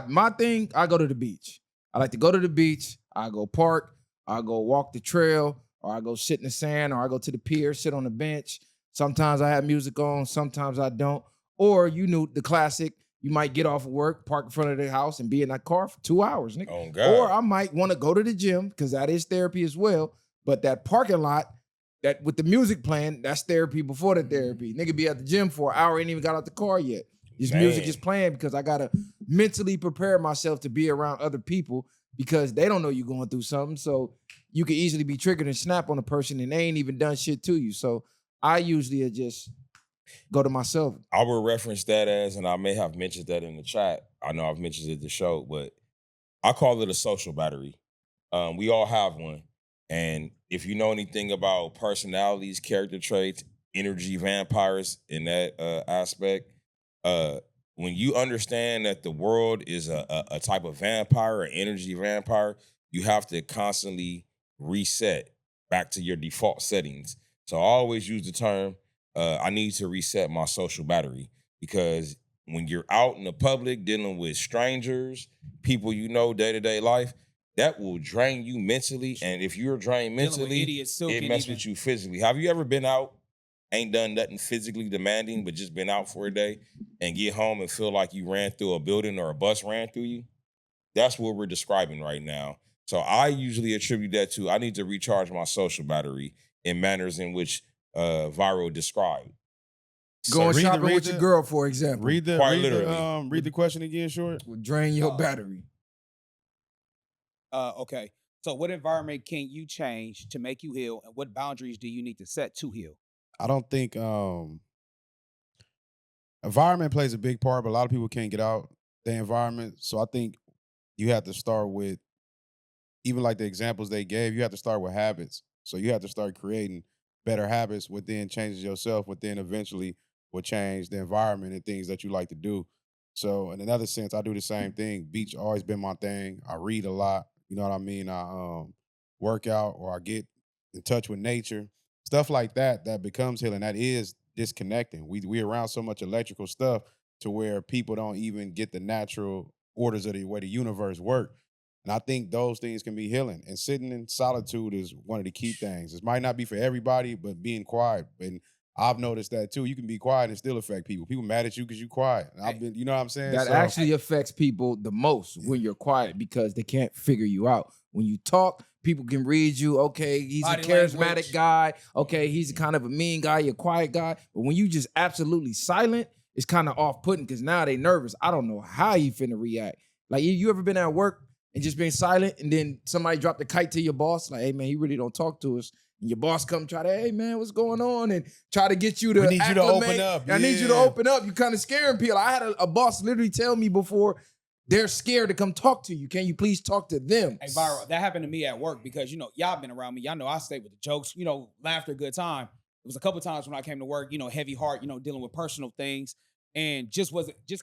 My thing, I go to the beach. I like to go to the beach. I go park. I go walk the trail, or I go sit in the sand, or I go to the pier, sit on the bench. Sometimes I have music on. Sometimes I don't. Or you knew the classic. You might get off of work, park in front of the house, and be in that car for 2 hours, nigga. Oh God. Or I might want to go to the gym because that is therapy as well. But that parking lot, that with the music playing, that's therapy before the therapy. Nigga be at the gym for an hour, ain't even got out the car yet. This music is playing because I gotta mentally prepare myself to be around other people because they don't know you're going through something. So you can easily be triggered and snap on a person and they ain't even done shit to you. So I usually just go to myself. I will reference that as, and I may have mentioned that in the chat. I know I've mentioned it at the show, but I call it a social battery. We all have one. And if you know anything about personalities, character traits, energy vampires in that aspect, when you understand that the world is a type of vampire, an energy vampire, you have to constantly reset back to your default settings. So I always use the term, I need to reset my social battery, because when you're out in the public dealing with strangers, people you know, day-to-day life, that will drain you mentally. And if you're drained mentally, it messes with you physically. Have you ever been out, ain't done nothing physically demanding, but just been out for a day and get home and feel like you ran through a building or a bus ran through you? That's what we're describing right now. So I usually attribute that to, I need to recharge my social battery in manners in which Viral described. Going shopping with your girl, for example. Read the question again, Short. Will drain your battery. Okay. So what environment can you change to make you heal, and what boundaries do you need to set to heal? I don't think environment plays a big part, but a lot of people can't get out the environment. So I think you have to start with, even like the examples they gave, you have to start with habits. So you have to start creating better habits, within changes yourself, within eventually will change the environment and things that you like to do. So in another sense, I do the same thing. Beach always been my thing. I read a lot. You know what I mean? I work out, or I get in touch with nature. Stuff like that becomes healing. That is disconnecting. We around so much electrical stuff to where people don't even get the natural orders of the way the universe work. And I think those things can be healing. And sitting in solitude is one of the key things. It might not be for everybody, but being quiet. And I've noticed that too. You can be quiet and still affect people. People mad at you because you quiet. And I've been, you know what I'm saying? That actually affects people the most when you're quiet, because they can't figure you out. When you talk, people can read you. Okay, he's a charismatic guy. Okay, he's kind of a mean guy, you're a quiet guy. But when you just absolutely silent, it's kind of off-putting, because now they nervous. I don't know how you finna react. Like, you ever been at work and just been silent, and then somebody dropped a kite to your boss, like, hey man, he really don't talk to us. And your boss come try to, hey man, what's going on? And try to get you to need you to open up. I need you to open up. You kind of scaring people. I had a boss literally tell me before, they're scared to come talk to you. Can you please talk to them? Hey, Viral, that happened to me at work, because, you know, y'all been around me. Y'all know I stay with the jokes, you know, laughter, good time. It was a couple times when I came to work, you know, heavy heart, you know, dealing with personal things, and just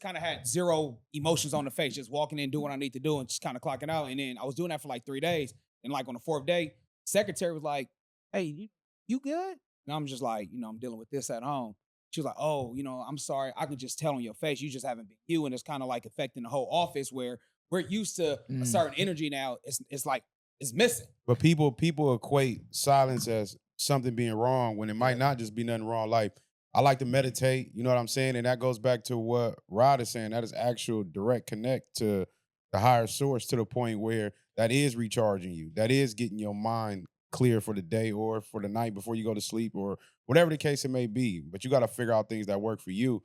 kind of had zero emotions on the face, just walking in, doing what I need to do, and just kind of clocking out. And then I was doing that for like 3 days. And like on the 4th day, secretary was like, hey, you good? And I'm just like, you know, I'm dealing with this at home. She was like, oh, you know, I'm sorry. I can just tell on your face, you just haven't been you. And it's kind of like affecting the whole office, where we're used to a certain energy now. It's like, it's missing. But people equate silence as something being wrong when it might not just be nothing wrong. Like, I like to meditate, you know what I'm saying? And that goes back to what Rod is saying. That is actual direct connect to the higher source, to the point where that is recharging you. That is getting your mind clear for the day or for the night before you go to sleep, or whatever the case it may be. But you got to figure out things that work for you.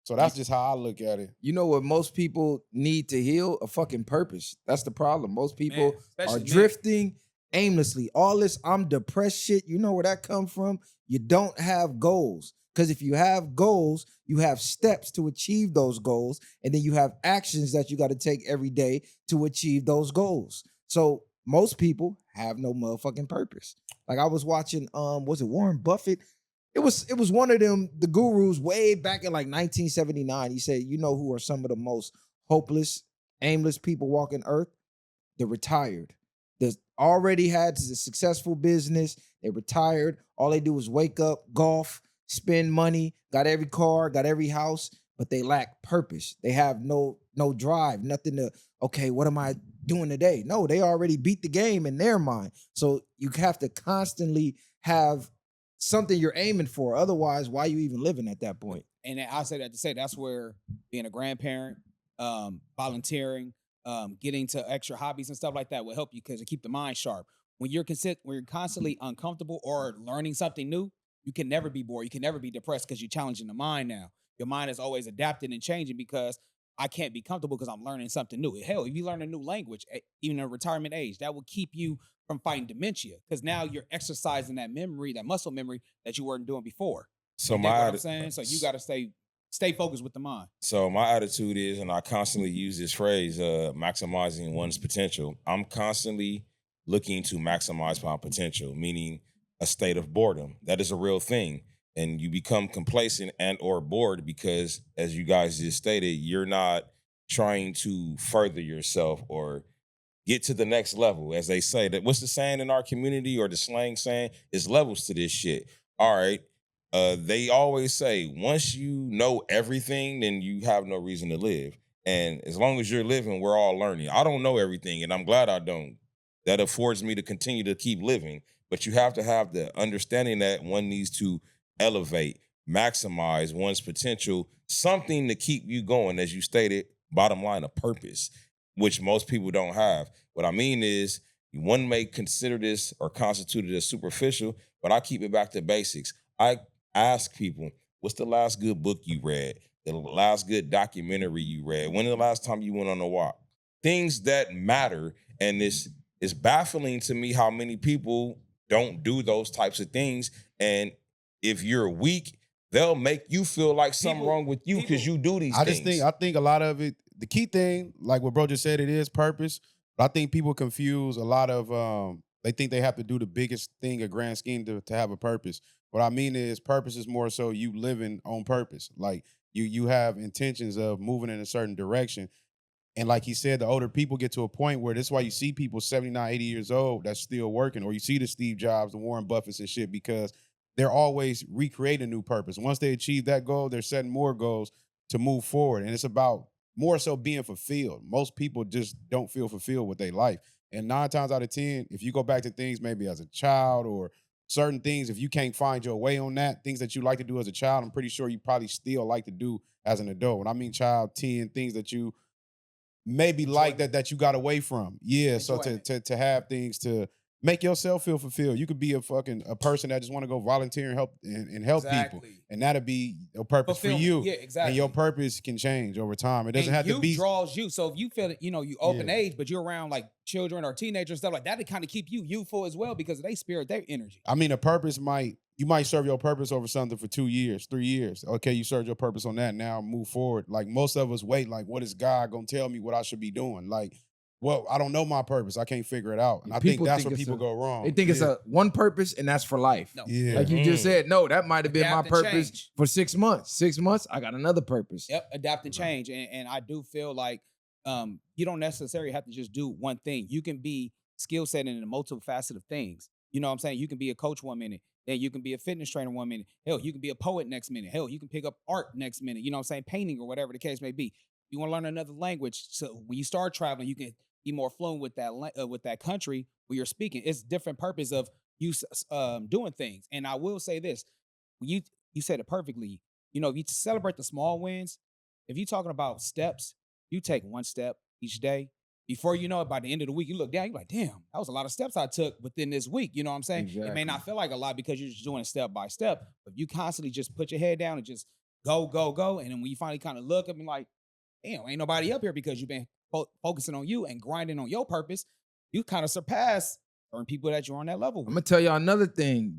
So that's just how I look at it. You know what most people need to heal? A fucking purpose. That's the problem. Most people are drifting aimlessly. All this I'm depressed shit, you know where that comes from? You don't have goals. Because if you have goals, you have steps to achieve those goals. And then you have actions that you got to take every day to achieve those goals. So most people have no motherfucking purpose. Like, I was watching, was it Warren Buffett? It was one of them, the gurus way back in like 1979. He said, you know who are some of the most hopeless, aimless people walking earth? The retired. That already had a successful business. They retired. All they do is wake up, golf, spend money, got every car, got every house, but they lack purpose. They have no no drive, nothing to, okay, what am I doing today? No, they already beat the game in their mind. So you have to constantly have something you're aiming for. Otherwise, why you even living at that point? And I say that to say that's where being a grandparent, volunteering, getting to extra hobbies and stuff like that will help you because it keep the mind sharp. When you're constantly uncomfortable or learning something new, you can never be bored. You can never be depressed because you're challenging the mind now. Your mind is always adapting and changing because I can't be comfortable because I'm learning something new. Hell, if you learn a new language, even at a retirement age, that will keep you from fighting dementia because now you're exercising that memory, that muscle memory that you weren't doing before. So You dig what I'm saying? So you got to stay focused with the mind. So my attitude is, and I constantly use this phrase, maximizing one's potential. I'm constantly looking to maximize my potential, meaning a state of boredom. That is a real thing. And you become complacent and or bored because, as you guys just stated, you're not trying to further yourself or get to the next level. As they say, that what's the saying in our community, or the slang saying, is levels to this shit. All right. They always say, once you know everything, then you have no reason to live. And as long as you're living, we're all learning. I don't know everything, and I'm glad I don't. That affords me to continue to keep living. But you have to have the understanding that one needs to elevate, maximize one's potential, something to keep you going, as you stated, bottom line, a purpose, which most people don't have. What I mean is, one may consider this or constitute it as superficial, but I keep it back to basics. I ask people, what's the last good book you read? The last good documentary you read? When the last time you went on a walk? Things that matter. And it's baffling to me how many people don't do those types of things. And if you're weak, they'll make you feel like something wrong with you because you do these things. I think a lot of it, the key thing, like what bro just said, it is purpose. But I think people confuse a lot of they think they have to do the biggest thing, a grand scheme to have a purpose. What I mean is purpose is more so you living on purpose. Like you have intentions of moving in a certain direction. And like he said, the older people get to a point where this is why you see people 79, 80 years old that's still working, or you see the Steve Jobs, the Warren Buffetts and shit, because they're always recreating a new purpose. Once they achieve that goal, they're setting more goals to move forward. And it's about more so being fulfilled. Most people just don't feel fulfilled with their life. And 9 times out of 10, if you go back to things maybe as a child or certain things, if you can't find your way on that, things that you like to do as a child, I'm pretty sure you probably still like to do as an adult. When I mean child, 10, things that you maybe like that you got away from. Yeah, so to have things to make yourself feel fulfilled. You could be a person that just want to go volunteer and help people. And that'll be a purpose for you. Yeah, exactly. And your purpose can change over time. It doesn't have to be draws you. So if you feel that, you open age, but you're around like children or teenagers, stuff like that, it kind of keep you youthful as well because of their spirit, their energy. I mean, a purpose you might serve your purpose over something for 2 years, 3 years. Okay, you served your purpose on that. Now move forward. Like most of us wait, like, what is God gonna tell me what I should be doing? Like, well, I don't know my purpose. I can't figure it out. And I think that's where people go wrong. They think it's a one purpose and that's for life. No. Yeah. Like you just said, no, that might have been Adapt my and purpose change. for 6 months. 6 months, I got another purpose. Yep, adapt and change. And I do feel like you don't necessarily have to just do one thing. You can be skill set in a multiple facet of things. You know what I'm saying? You can be a coach one minute, then you can be a fitness trainer one minute. Hell, you can be a poet next minute. Hell, you can pick up art next minute. You know what I'm saying? Painting or whatever the case may be. You want to learn another language. So when you start traveling, you can be more fluent with that country where you're speaking. It's different purpose of you doing things. And I will say this: when you said it perfectly. If you celebrate the small wins, if you're talking about steps, you take one step each day. Before you know it, by the end of the week, you look down, you're like, damn, that was a lot of steps I took within this week. You know what I'm saying? Exactly. It may not feel like a lot because you're just doing it step by step, but you constantly just put your head down and just go, go, go. And then when you finally kind of look up and like, damn, ain't nobody up here because you've been focusing on you and grinding on your purpose, you kind of surpass certain people that you're on that level with. I'm going to tell y'all another thing.